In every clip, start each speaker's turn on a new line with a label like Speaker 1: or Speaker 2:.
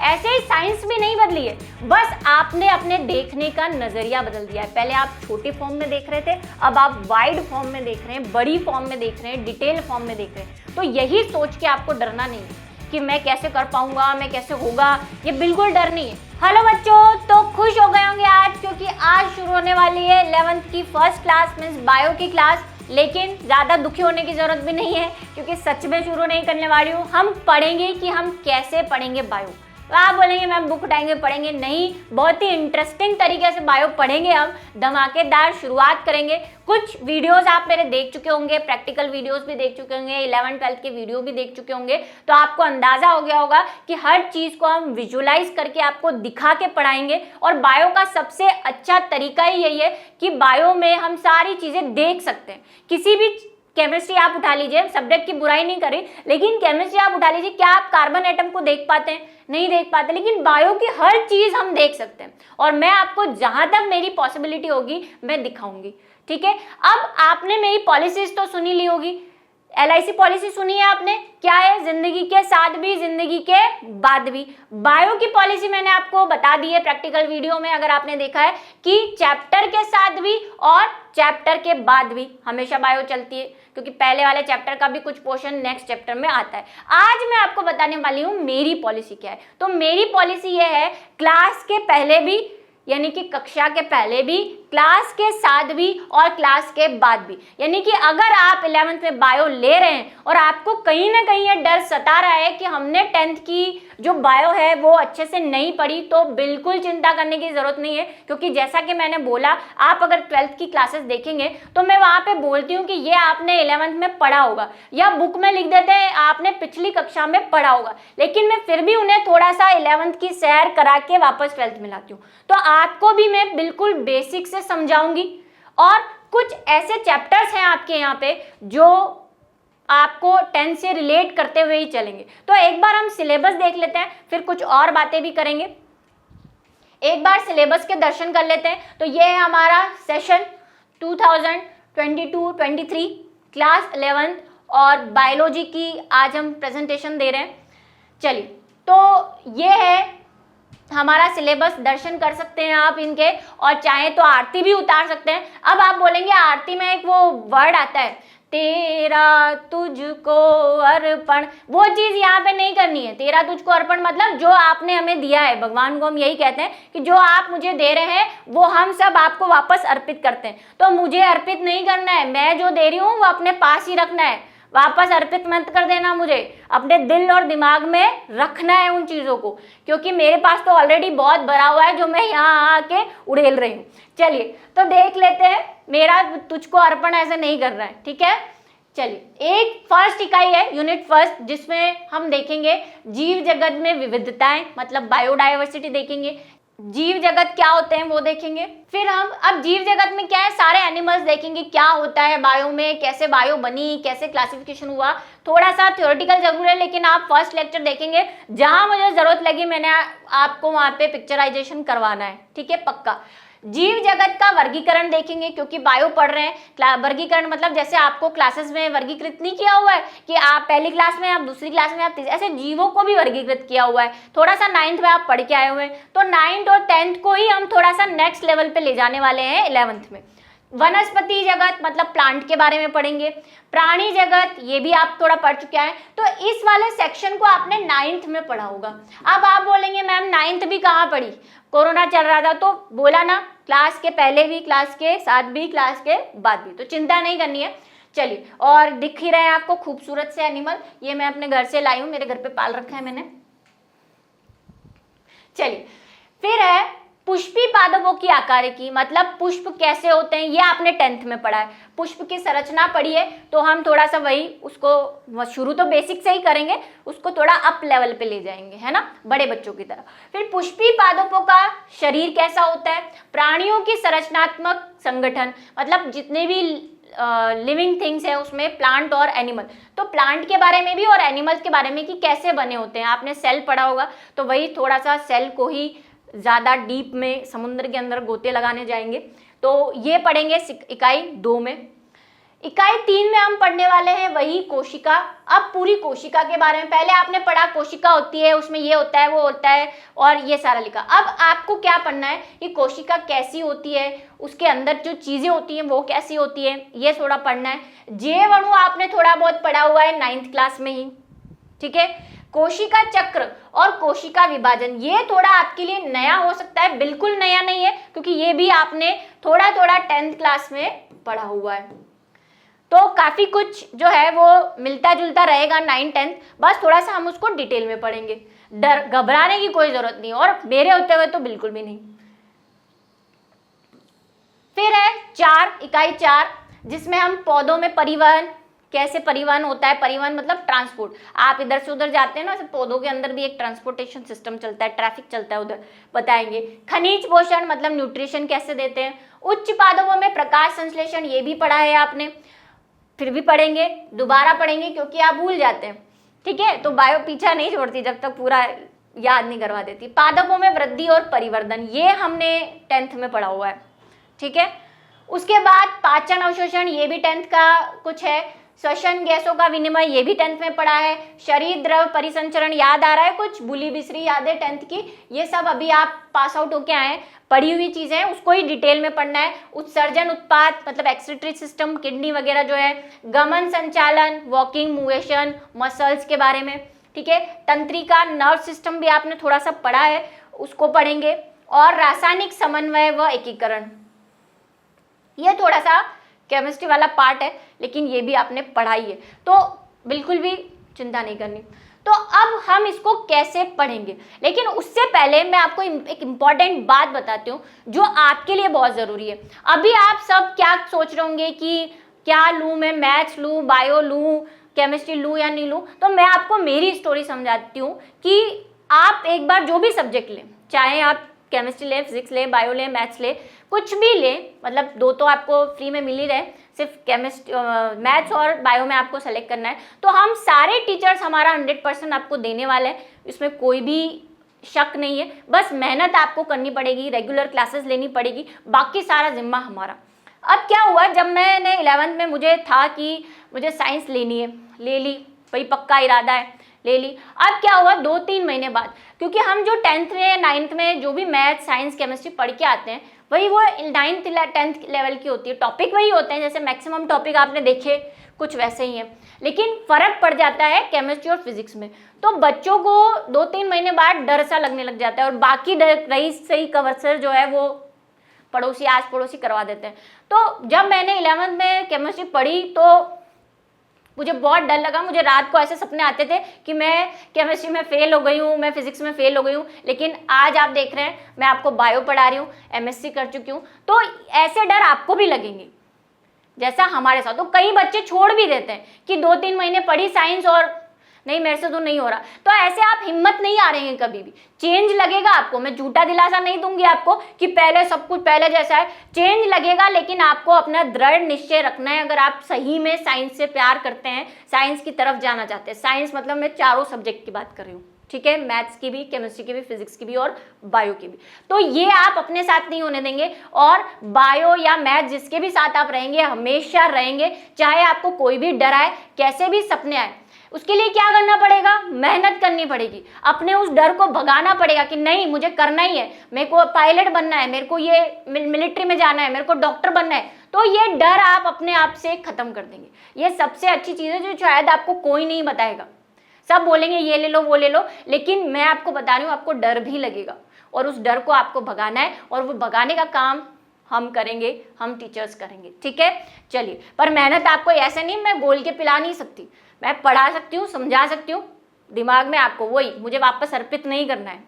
Speaker 1: ऐसे ही साइंस भी नहीं बदली है, बस आपने अपने देखने का नजरिया बदल दिया है। पहले आप छोटे फॉर्म में देख रहे थे, अब आप वाइड फॉर्म में देख रहे हैं, बड़ी फॉर्म में देख रहे हैं, डिटेल फॉर्म में देख रहे हैं। तो यही सोच के आपको डरना नहीं है कि मैं कैसे कर पाऊंगा, मैं कैसे होगा, ये बिल्कुल डर नहीं है। हेलो बच्चों, तो खुश हो गए होंगे आज, क्योंकि आज शुरू होने वाली है 11th की फर्स्ट क्लास मीन्स बायो की क्लास। लेकिन ज़्यादा दुखी होने की ज़रूरत भी नहीं है, क्योंकि सच में शुरू नहीं करने वाली हूँ। हम पढ़ेंगे कि हम कैसे पढ़ेंगे बायो। तो आप बोलेंगे मैम बुक उठाएंगे पढ़ेंगे, नहीं, बहुत ही इंटरेस्टिंग तरीके से बायो पढ़ेंगे हम, धमाकेदार शुरुआत करेंगे। कुछ वीडियोस आप मेरे देख चुके होंगे, प्रैक्टिकल वीडियोस भी देख चुके होंगे, 11th-12th के वीडियो भी देख चुके होंगे, तो आपको अंदाजा हो गया होगा कि हर चीज़ को हम विजुअलाइज करके आपको दिखा के पढ़ाएंगे। और बायो का सबसे अच्छा तरीका ही यही है कि बायो में हम सारी चीज़ें देख सकते हैं। किसी भी केमिस्ट्री आप उठा लीजिए, सब्जेक्ट की बुराई नहीं करी, लेकिन केमिस्ट्री आप उठा लीजिए, क्या आप कार्बन एटम को देख पाते हैं? नहीं देख पाते। लेकिन बायो की हर चीज हम देख सकते हैं, और मैं आपको जहां तक मेरी पॉसिबिलिटी होगी मैं दिखाऊंगी। ठीक है, अब आपने मेरी पॉलिसीज तो सुनी ली होगी। LIC पॉलिसी सुनी है आपने, क्या है? जिंदगी के साथ भी, जिंदगी के बाद भी। बायो की पॉलिसी मैंने आपको बता दी है प्रैक्टिकल वीडियो में, अगर आपने देखा है, कि चैप्टर के साथ भी और चैप्टर के बाद भी हमेशा बायो चलती है, क्योंकि पहले वाले चैप्टर का भी कुछ पोर्शन नेक्स्ट चैप्टर में आता है। आज मैं आपको बताने वाली हूँ मेरी पॉलिसी क्या है। तो मेरी पॉलिसी ये है, क्लास के पहले भी, यानी कि कक्षा के पहले भी, क्लास के साथ भी और क्लास के बाद भी। यानी कि अगर आप 11th में बायो ले रहे हैं और आपको कहीं ना कहीं ये डर सता रहा है कि हमने 10th की जो बायो है वो अच्छे से नहीं पढ़ी, तो बिल्कुल चिंता करने की जरूरत नहीं है। क्योंकि जैसा कि मैंने बोला, आप अगर 12th की क्लासेस देखेंगे तो मैं वहाँ पे बोलती हूँ कि ये आपने 11th में पढ़ा होगा, या बुक में लिख देते हैं आपने पिछली कक्षा में पढ़ा होगा, लेकिन मैं फिर भी उन्हें थोड़ा सा 11th की सैर करा के वापस 12th में लाती हूँ। तो आपको भी मैं बिल्कुल बेसिक से समझाऊंगी, और कुछ ऐसे चैप्टर्स हैं आपके यहाँ पे जो आपको 10 से रिलेट करते हुए ही चलेंगे। तो एक बार हम सिलेबस देख लेते हैं, फिर कुछ और बातें भी करेंगे। एक बार सिलेबस के दर्शन कर लेते हैं। तो ये है हमारा सेशन 2022-23 क्लास 11th, और बायोलॉजी की आज हम प्रेजेंटेशन दे रहे हैं। चलिए, तो ये है हमारा सिलेबस, दर्शन कर सकते हैं आप इनके, और चाहे तो आरती भी उतार सकते हैं। अब आप बोलेंगे आरती में एक वो वर्ड आता है, तेरा तुझको अर्पण, वो चीज यहाँ पे नहीं करनी है। तेरा तुझको अर्पण मतलब जो आपने हमें दिया है, भगवान को हम यही कहते हैं कि जो आप मुझे दे रहे हैं वो हम सब आपको वापस अर्पित करते हैं। तो मुझे अर्पित नहीं करना है, मैं जो दे रही हूँ वो अपने पास ही रखना है, वापस अर्पित मत कर देना, मुझे अपने दिल और दिमाग में रखना है उन चीज़ों को, क्योंकि मेरे पास तो ऑलरेडी बहुत भरा हुआ है जो मैं यहाँ आके उड़ेल रही हूँ। चलिए, तो देख लेते हैं, मेरा तुझको अर्पण ऐसे नहीं करना है, ठीक है। चलिए, एक फर्स्ट इकाई है, यूनिट फर्स्ट, जिसमें हम देखेंगे जीव जगत में विविधताएं, मतलब बायोडाइवर्सिटी देखेंगे, जीव जगत क्या होते हैं वो देखेंगे। फिर हम अब जीव जगत में क्या है, सारे एनिमल्स देखेंगे, क्या होता है बायो में, कैसे बायो बनी, कैसे क्लासिफिकेशन हुआ। थोड़ा सा थ्योरेटिकल जरूर है, लेकिन आप फर्स्ट लेक्चर देखेंगे, जहां मुझे जरूरत लगी मैंने आपको वहां पे पिक्चराइजेशन करवाना है, ठीक है, पक्का। जीव जगत का वर्गीकरण देखेंगे, क्योंकि बायो पढ़ रहे हैं। वर्गीकरण मतलब जैसे आपको क्लासेस में वर्गीकृत नहीं किया हुआ है कि आप पहली क्लास में, आप दूसरी क्लास में, आप तीसरी, ऐसे जीवों को भी वर्गीकृत किया हुआ है। थोड़ा सा 9th में आप पढ़ के आए हुए हैं, तो 9th और 10th को ही हम थोड़ा सा नेक्स्ट लेवल पे ले जाने वाले हैं 11th में। वनस्पति जगत मतलब प्लांट के बारे में पढ़ेंगे। प्राणी जगत ये भी आप थोड़ा पढ़ चुके हैं, तो इस वाले सेक्शन को आपने 9th में पढ़ा होगा। अब आप बोलेंगे मैम 9th भी कहाँ पढ़ी, कोरोना चल रहा था, तो बोला ना, क्लास के पहले भी, क्लास के साथ भी, क्लास के बाद भी, तो चिंता नहीं करनी है। चलिए, और दिख ही रहे हैं आपको खूबसूरत से एनिमल, ये मैं अपने घर से लाई हूँ, मेरे घर पे पाल रखा है मैंने। चलिए, फिर है पुष्पी पादपों की आकारिकी, मतलब पुष्प कैसे होते हैं, ये आपने 10th में पढ़ा है। पुष्प की संरचना पढ़ी है, तो हम थोड़ा सा वही उसको शुरू तो बेसिक से ही करेंगे, उसको थोड़ा अप लेवल पे ले जाएंगे, है ना, बड़े बच्चों की तरह। फिर पुष्पी पादपों का शरीर कैसा होता है, प्राणियों की संरचनात्मक संगठन, मतलब जितने भी लिविंग थिंग्स है उसमें प्लांट और एनिमल, तो प्लांट के बारे में भी और एनिमल्स के बारे में कि कैसे बने होते हैं। आपने सेल पढ़ा होगा, तो वही थोड़ा सा सेल को ही ज़्यादा डीप में समुद्र के अंदर गोते लगाने जाएंगे, तो ये पढ़ेंगे इकाई 2 में। इकाई 3 में हम पढ़ने वाले हैं वही कोशिका। अब पूरी कोशिका के बारे में पहले आपने पढ़ा, कोशिका होती है, उसमें ये होता है वो होता है और ये सारा लिखा। अब आपको क्या पढ़ना है कि कोशिका कैसी होती है, उसके अंदर जो चीजें होती हैं वो कैसी होती है, ये थोड़ा पढ़ना है। जीवाणु आपने थोड़ा बहुत पढ़ा हुआ है 9th क्लास में ही, ठीक है। कोशिका चक्र और कोशिका विभाजन ये थोड़ा आपके लिए नया हो सकता है, बिल्कुल नया नहीं है क्योंकि ये भी आपने थोड़ा थोड़ा 10th क्लास में पढ़ा हुआ है। तो काफी कुछ जो है वो मिलता जुलता रहेगा 9, 10, बस थोड़ा सा हम उसको डिटेल में पढ़ेंगे। डर घबराने की कोई जरूरत नहीं और मेरे होते हुए तो बिल्कुल भी नहीं। फिर है 4, इकाई 4, जिसमें हम पौधों में परिवहन, कैसे परिवहन होता है, परिवहन मतलब ट्रांसपोर्ट, आप इधर से उधर जाते हैं ना, पौधों के अंदर भी एक ट्रांसपोर्टेशन सिस्टम चलता है, ट्रैफिक चलता है उधर, बताएंगे। खनिज पोषण मतलब न्यूट्रिशन कैसे देते हैं। उच्च पादपों में प्रकाश संश्लेषण, ये भी पढ़ा है आपने, फिर भी पढ़ेंगे, दोबारा पढ़ेंगे क्योंकि आप भूल जाते हैं, ठीक है। तो बायो पीछा नहीं छोड़ती जब तक पूरा याद नहीं करवा देती। पादपों में वृद्धि और परिवर्धन, ये हमने 10th में पढ़ा हुआ है, ठीक है। उसके बाद पाचन अवशोषण, ये भी 10th का कुछ है। श्वसन गैसों का विनिमय, ये भी 10th में पढ़ा है। शरीर द्रव परिसंचरण याद आ रहा है कुछ, भूली बिसरी याद है 10th की, ये सब अभी आप पास आउट होके आए, पढ़ी हुई चीजें हैं, उसको ही डिटेल में पढ़ना है। उत्सर्जन उत्पाद मतलब एक्सक्रीटरी सिस्टम, किडनी वगैरह जो है। गमन संचालन, वॉकिंग मोशन, मसल्स के बारे में, ठीक है। तंत्रिका नर्व सिस्टम भी आपने थोड़ा सा पढ़ा है, उसको पढ़ेंगे। और रासायनिक समन्वय व एकीकरण, ये थोड़ा सा केमिस्ट्री वाला पार्ट है लेकिन ये भी आपने पढ़ाई है, तो बिल्कुल भी चिंता नहीं करनी। तो अब हम इसको कैसे पढ़ेंगे, लेकिन उससे पहले मैं आपको एक इम्पॉर्टेंट बात बताती हूँ जो आपके लिए बहुत ज़रूरी है। अभी आप सब क्या सोच रहे होंगे कि क्या लूँ मैं, मैथ्स लूँ, बायो लूँ, केमिस्ट्री लूँ या नहीं लूँ। तो मैं आपको मेरी स्टोरी समझाती हूँ कि आप एक बार जो भी सब्जेक्ट लें, चाहे आप केमिस्ट्री ले, फिजिक्स ले, बायो ले, मैथ्स ले, कुछ भी ले, मतलब 2 तो आपको फ्री में मिल ही रहे, सिर्फ केमिस्ट्री, मैथ्स और बायो में आपको सेलेक्ट करना है। तो हम सारे टीचर्स हमारा 100% आपको देने वाले हैं, इसमें कोई भी शक नहीं है। बस मेहनत आपको करनी पड़ेगी, रेगुलर क्लासेस लेनी पड़ेगी, बाकी सारा जिम्मा हमारा। अब क्या हुआ, जब मैंने 11th में मुझे था कि मुझे साइंस लेनी है, ले ली, भाई पक्का इरादा है, ले ली। अब क्या हुआ, 2-3 महीने बाद, क्योंकि हम जो 10th में 9th में जो भी मैथ, साइंस, केमिस्ट्री पढ़ के आते हैं वही वो 9th 10th लेवल की होती है, टॉपिक वही होते हैं, जैसे मैक्सिमम टॉपिक आपने देखे कुछ वैसे ही है, लेकिन फर्क पड़ जाता है केमिस्ट्री और फिजिक्स में। तो बच्चों को 2-3 महीने बाद डर सा लगने लग जाता है और बाकी रही सही कवर जो है वो पड़ोसी, आस पड़ोसी करवा देते हैं। तो जब मैंने 11th में केमिस्ट्री पढ़ी तो मुझे बहुत डर लगा, मुझे रात को ऐसे सपने आते थे कि मैं केमिस्ट्री में फेल हो गई हूँ, मैं फिजिक्स में फेल हो गई हूँ। लेकिन आज आप देख रहे हैं मैं आपको बायो पढ़ा रही हूँ, एमएससी कर चुकी हूँ, तो ऐसे डर आपको भी लगेंगे जैसा हमारे साथ। तो कई बच्चे छोड़ भी देते हैं कि 2-3 महीने पढ़ी साइंस और नहीं, मेरे से तो नहीं हो रहा। तो ऐसे आप हिम्मत नहीं आ रहे हैं, कभी भी चेंज लगेगा आपको। मैं झूठा दिलासा नहीं दूंगी आपको कि पहले सब कुछ पहले जैसा है, चेंज लगेगा, लेकिन आपको अपना दृढ़ निश्चय रखना है। अगर आप सही में साइंस से प्यार करते हैं, साइंस की तरफ जाना चाहते हैं, साइंस मतलब मैं चारों सब्जेक्ट की बात कर रही हूँ, ठीक है, मैथ्स की भी, केमिस्ट्री की भी, फिजिक्स की भी और बायो की भी, तो ये आप अपने साथ नहीं होने देंगे। और बायो या मैथ जिसके भी साथ आप रहेंगे, हमेशा रहेंगे, चाहे आपको कोई भी डर आए, कैसे भी सपने आए, उसके लिए क्या करना पड़ेगा, मेहनत करनी पड़ेगी, अपने उस डर को भगाना पड़ेगा कि नहीं मुझे करना ही है, मेरे को पायलट बनना है, मेरे को ये मिलिट्री में जाना है, मेरे को डॉक्टर बनना है। तो ये डर आप अपने आप से खत्म कर देंगे। ये सबसे अच्छी चीज़ है जो शायद आपको कोई नहीं बताएगा। सब बोलेंगे ये ले लो वो ले लो, लेकिन मैं आपको बता रही हूँ आपको डर भी लगेगा और उस डर को आपको भगाना है, और वो भगाने का काम हम करेंगे, हम टीचर्स करेंगे, ठीक है। चलिए, पर मेहनत आपको ऐसे नहीं, मैं बोल के पिला नहीं सकती, मैं पढ़ा सकती हूँ, समझा सकती हूँ, दिमाग में आपको वही मुझे वापस अर्पित नहीं करना है।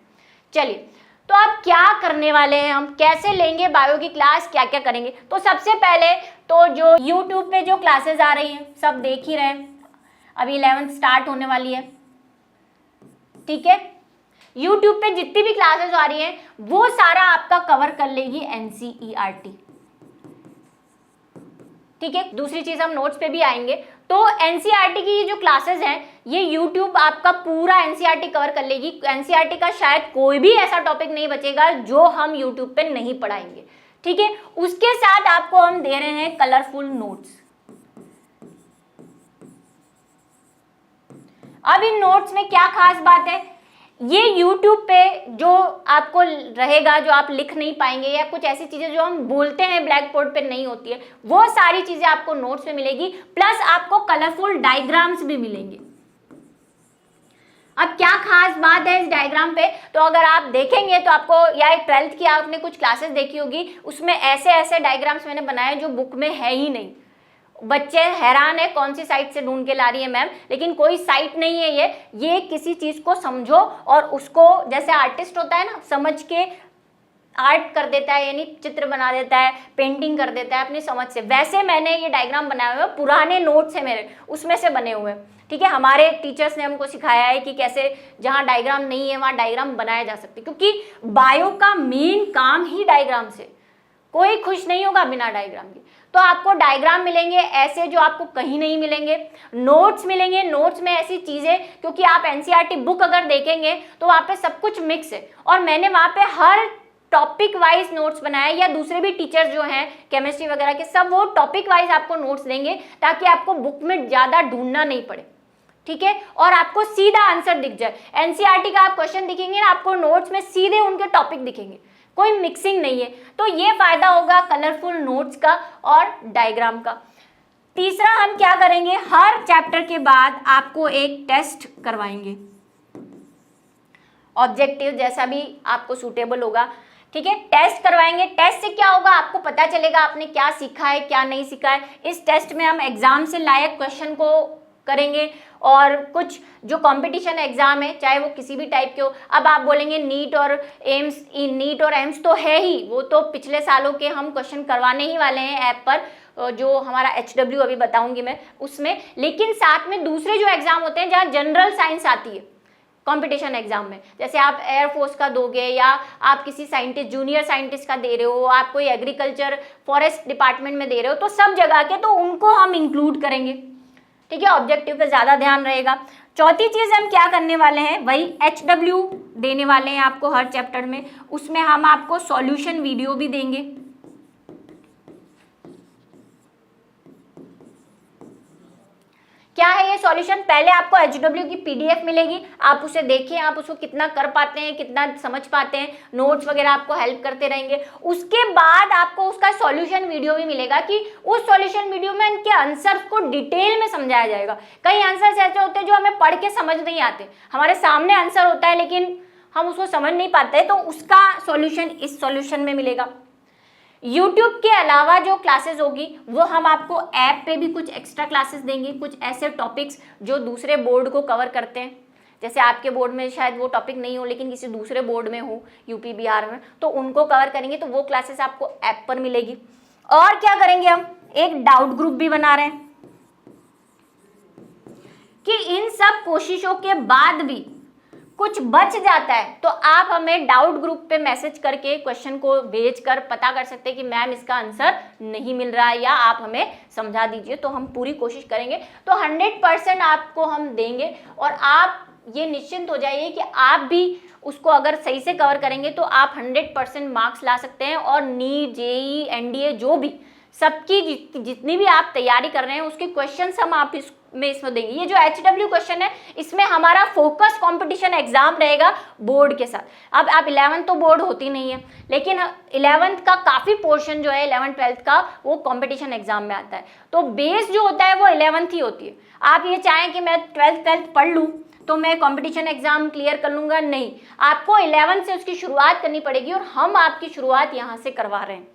Speaker 1: चलिए, तो अब क्या करने वाले हैं हम, कैसे लेंगे बायो की क्लास, क्या क्या करेंगे। तो सबसे पहले तो जो यूट्यूब पे जो क्लासेस आ रही हैं सब देख ही रहे हैं, अभी 11th स्टार्ट होने वाली है, ठीक है। यूट्यूब पे जितनी भी क्लासेस आ रही हैं वो सारा आपका कवर कर लेगी NCERT, ठीक है। दूसरी चीज हम नोट्स पे भी आएंगे। तो NCERT की जो क्लासेस हैं ये YouTube आपका पूरा NCERT कवर कर लेगी। NCERT का शायद कोई भी ऐसा टॉपिक नहीं बचेगा जो हम YouTube पे नहीं पढ़ाएंगे, ठीक है। उसके साथ आपको हम दे रहे हैं कलरफुल नोट्स, अब इन नोट्स में क्या खास बात है, ये YouTube पे जो आपको रहेगा, जो आप लिख नहीं पाएंगे या कुछ ऐसी चीजें जो हम बोलते हैं ब्लैक बोर्ड पे नहीं होती है, वो सारी चीजें आपको नोट्स में मिलेगी, प्लस आपको कलरफुल डायग्राम्स भी मिलेंगे। अब क्या खास बात है इस डायग्राम पे, तो अगर आप देखेंगे तो आपको, या 12th की आपने कुछ क्लासेस देखी होगी, उसमें ऐसे ऐसे डायग्राम्स मैंने बनाए जो बुक में है ही नहीं। बच्चे हैरान है कौन सी साइट से ढूंढ के ला रही है मैम, लेकिन कोई साइट नहीं है ये किसी चीज को समझो और उसको, जैसे आर्टिस्ट होता है ना, समझ के आर्ट कर देता है, यानी चित्र बना देता है, पेंटिंग कर देता है अपनी समझ से, वैसे मैंने ये डायग्राम बनाए हुए, पुराने नोट्स है मेरे, उसमें से बने हुए। ठीक है, हमारे टीचर्स ने हमको सिखाया है कि कैसे जहाँ डायग्राम नहीं है वहाँ डायग्राम बनाया जा सकते, क्योंकि बायो का मेन काम ही डायग्राम से, कोई खुश नहीं होगा बिना डायग्राम के। तो आपको डायग्राम मिलेंगे ऐसे जो आपको कहीं नहीं मिलेंगे, नोट्स मिलेंगे, नोट्स में ऐसी चीजें, क्योंकि आप एनसीईआरटी बुक अगर देखेंगे तो वहाँ पे सब कुछ मिक्स है, और मैंने वहाँ पे हर टॉपिक वाइज नोट्स बनाए, या दूसरे भी टीचर्स जो हैं केमिस्ट्री वगैरह के, सब वो टॉपिक वाइज आपको नोट्स देंगे, ताकि आपको बुक में ज्यादा ढूंढना नहीं पड़े। ठीक है, और आपको सीधा आंसर दिख जाए। एनसीईआरटी का आप क्वेश्चन दिखेंगे ना, आपको नोट्स में सीधे उनके टॉपिक दिखेंगे, कोई मिक्सिंग नहीं है। तो ये फायदा होगा कलरफुल नोट्स का और डायग्राम का। तीसरा हम क्या करेंगे, हर चैप्टर के बाद आपको एक टेस्ट करवाएंगे, ऑब्जेक्टिव जैसा भी आपको सूटेबल होगा। ठीक है, टेस्ट करवाएंगे। टेस्ट से क्या होगा, आपको पता चलेगा आपने क्या सीखा है क्या नहीं सीखा है। इस टेस्ट में हम एग्जाम से लायक क्वेश्चन को करेंगे, और कुछ जो कंपटीशन एग्जाम है, चाहे वो किसी भी टाइप के हो। अब आप बोलेंगे नीट और एम्स तो है ही, वो तो पिछले सालों के हम क्वेश्चन करवाने ही वाले हैं ऐप पर, जो हमारा HW अभी बताऊंगी मैं उसमें। लेकिन साथ में दूसरे जो एग्जाम होते हैं जहाँ जनरल साइंस आती है कंपटीशन एग्जाम में, जैसे आप एयरफोर्स का दोगे, या आप किसी साइंटिस्ट, जूनियर साइंटिस्ट का दे रहे हो, आप कोई एग्रीकल्चर फॉरेस्ट डिपार्टमेंट में दे रहे हो, तो सब जगह के, तो उनको हम इंक्लूड करेंगे। ठीक है, ऑब्जेक्टिव पे ज्यादा ध्यान रहेगा। चौथी चीज हम क्या करने वाले हैं, वही HW देने वाले हैं आपको हर चैप्टर में, उसमें हम आपको सॉल्यूशन वीडियो भी देंगे। क्या है ये सॉल्यूशन, पहले आपको HW की PDF मिलेगी, आप उसे देखें, आप उसको कितना कर पाते हैं, कितना समझ पाते हैं, नोट्स वगैरह आपको हेल्प करते रहेंगे। उसके बाद आपको उसका सॉल्यूशन वीडियो भी मिलेगा, कि उस सॉल्यूशन वीडियो में इनके आंसर्स को डिटेल में समझाया जाएगा। कई आंसर्स ऐसे होते हैं जो हमें पढ़ के समझ नहीं आते, हमारे सामने आंसर होता है लेकिन हम उसको समझ नहीं पाते, तो उसका सॉल्यूशन इस सॉल्यूशन में मिलेगा। YouTube के अलावा जो क्लासेस होगी वो हम आपको ऐप पे भी कुछ एक्स्ट्रा क्लासेस देंगे, कुछ ऐसे टॉपिक्स जो दूसरे बोर्ड को कवर करते हैं, जैसे आपके बोर्ड में शायद वो टॉपिक नहीं हो लेकिन किसी दूसरे बोर्ड में हो, यूपी बिहार में, तो उनको कवर करेंगे, तो वो क्लासेस आपको ऐप पर मिलेगी। और क्या करेंगे, हम एक डाउट ग्रुप भी बना रहे हैं, कि इन सब कोशिशों के बाद भी कुछ बच जाता है तो आप हमें डाउट ग्रुप पे मैसेज करके क्वेश्चन को भेजकर पता कर सकते हैं कि मैम इसका आंसर नहीं मिल रहा है, या आप हमें समझा दीजिए, तो हम पूरी कोशिश करेंगे। तो 100% आपको हम देंगे, और आप ये निश्चिंत हो जाइए कि आप भी उसको अगर सही से कवर करेंगे तो आप 100% मार्क्स ला सकते हैं, और नीट, JEE, NDA जो भी सबकी जितनी भी आप तैयारी कर रहे हैं उसके क्वेश्चंस हम आप इसमें देंगे। ये जो HW क्वेश्चन है इसमें हमारा फोकस कंपटीशन एग्जाम रहेगा बोर्ड के साथ। अब आप 11th तो बोर्ड होती नहीं है, लेकिन 11th का काफ़ी पोर्शन जो है 11th 12th का वो कंपटीशन एग्जाम में आता है, तो बेस जो होता है वो 11th ही होती है। आप ये चाहें कि मैं 12th पढ़ लूँ तो मैं कंपटीशन एग्जाम क्लियर कर लूँगा, नहीं, आपको 11th से उसकी शुरुआत करनी पड़ेगी, और हम आपकी शुरुआत यहाँ से करवा रहे हैं।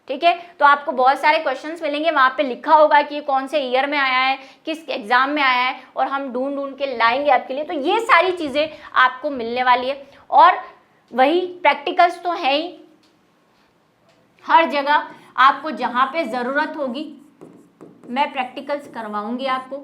Speaker 1: ठीक है, तो आपको बहुत सारे क्वेश्चंस मिलेंगे, वहाँ पे लिखा होगा कि ये कौन से ईयर में आया है, किस एग्जाम में आया है, और हम ढूंढ के लाएंगे आपके लिए। तो ये सारी चीज़ें आपको मिलने वाली है, और वही प्रैक्टिकल्स तो है ही हर जगह, आपको जहाँ पे ज़रूरत होगी मैं प्रैक्टिकल्स करवाऊँगी आपको,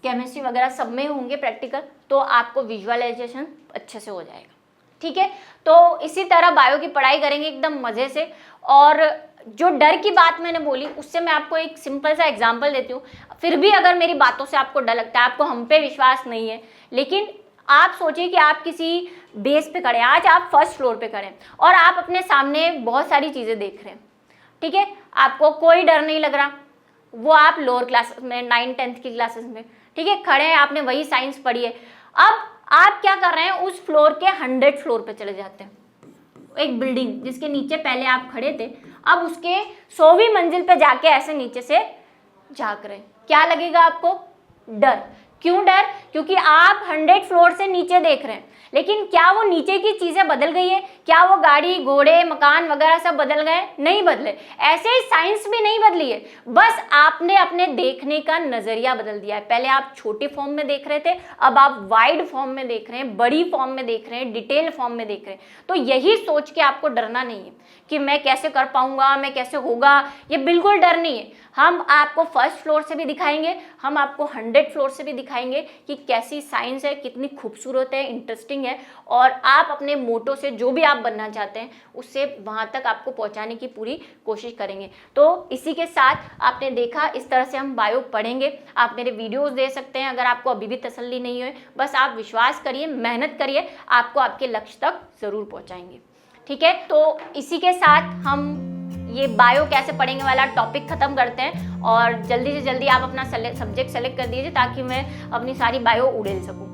Speaker 1: केमिस्ट्री वगैरह सब में होंगे प्रैक्टिकल, तो आपको विजुअलाइजेशन अच्छे से हो जाएगा। ठीक है, तो इसी तरह बायो की पढ़ाई करेंगे एकदम मज़े से। और जो डर की बात मैंने बोली उससे मैं आपको एक सिंपल सा एग्जांपल देती हूँ। फिर भी अगर मेरी बातों से आपको डर लगता है, आपको हम पे विश्वास नहीं है, लेकिन आप सोचिए कि आप किसी बेस पे खड़े हैं, आज आप फर्स्ट फ्लोर पे खड़े हैं और आप अपने सामने बहुत सारी चीज़ें देख रहे हैं। ठीक है, आपको कोई डर नहीं लग रहा, वो आप लोअर क्लास में 9th 10th की क्लासेस में, ठीक है, खड़े हैं, आपने वही साइंस पढ़ी है, अब आप क्या कर रहे हैं, उस फ्लोर के 100 फ्लोर पे चले जाते हैं, एक बिल्डिंग जिसके नीचे पहले आप खड़े थे, अब उसके 100वीं मंजिल पे जाके ऐसे नीचे से झांक रहे हैं। क्या लगेगा आपको? डर। क्यों डर? क्योंकि आप 100 फ्लोर से नीचे देख रहे हैं, लेकिन क्या वो नीचे की चीजें बदल गई है? क्या वो गाड़ी, घोड़े, मकान वगैरह सब बदल गए? नहीं बदले। ऐसे ही साइंस भी नहीं बदली है, बस आपने अपने देखने का नजरिया बदल दिया है। पहले आप छोटे फॉर्म में देख रहे थे, अब आप वाइड फॉर्म में देख रहे हैं, बड़ी फॉर्म में देख रहे हैं, डिटेल फॉर्म में देख रहे हैं। तो यही सोच के आपको डरना नहीं है कि मैं कैसे कर पाऊंगा, मैं कैसे होगा, ये बिल्कुल डर नहीं है। हम आपको फर्स्ट फ्लोर से भी दिखाएंगे, हम आपको 100 फ्लोर से भी दिखाएंगे कि कैसी साइंस है, कितनी खूबसूरत है, इंटरेस्टिंग है, और आप अपने मोटो से जो भी आप बनना चाहते हैं उससे वहाँ तक आपको पहुँचाने की पूरी कोशिश करेंगे। तो इसी के साथ आपने देखा, इस तरह से हम बायो पढ़ेंगे। आप मेरे वीडियोस दे सकते हैं, अगर आपको अभी भी तसल्ली नहीं हुई, बस आप विश्वास करिए, मेहनत करिए, आपको आपके लक्ष्य तक ज़रूर पहुँचाएंगे। ठीक है, तो इसी के साथ हम ये बायो कैसे पढ़ेंगे वाला टॉपिक खत्म करते हैं, और जल्दी से जल्दी आप अपना सब्जेक्ट सेलेक्ट कर दीजिए ताकि मैं अपनी सारी बायो उड़ेल सकूं।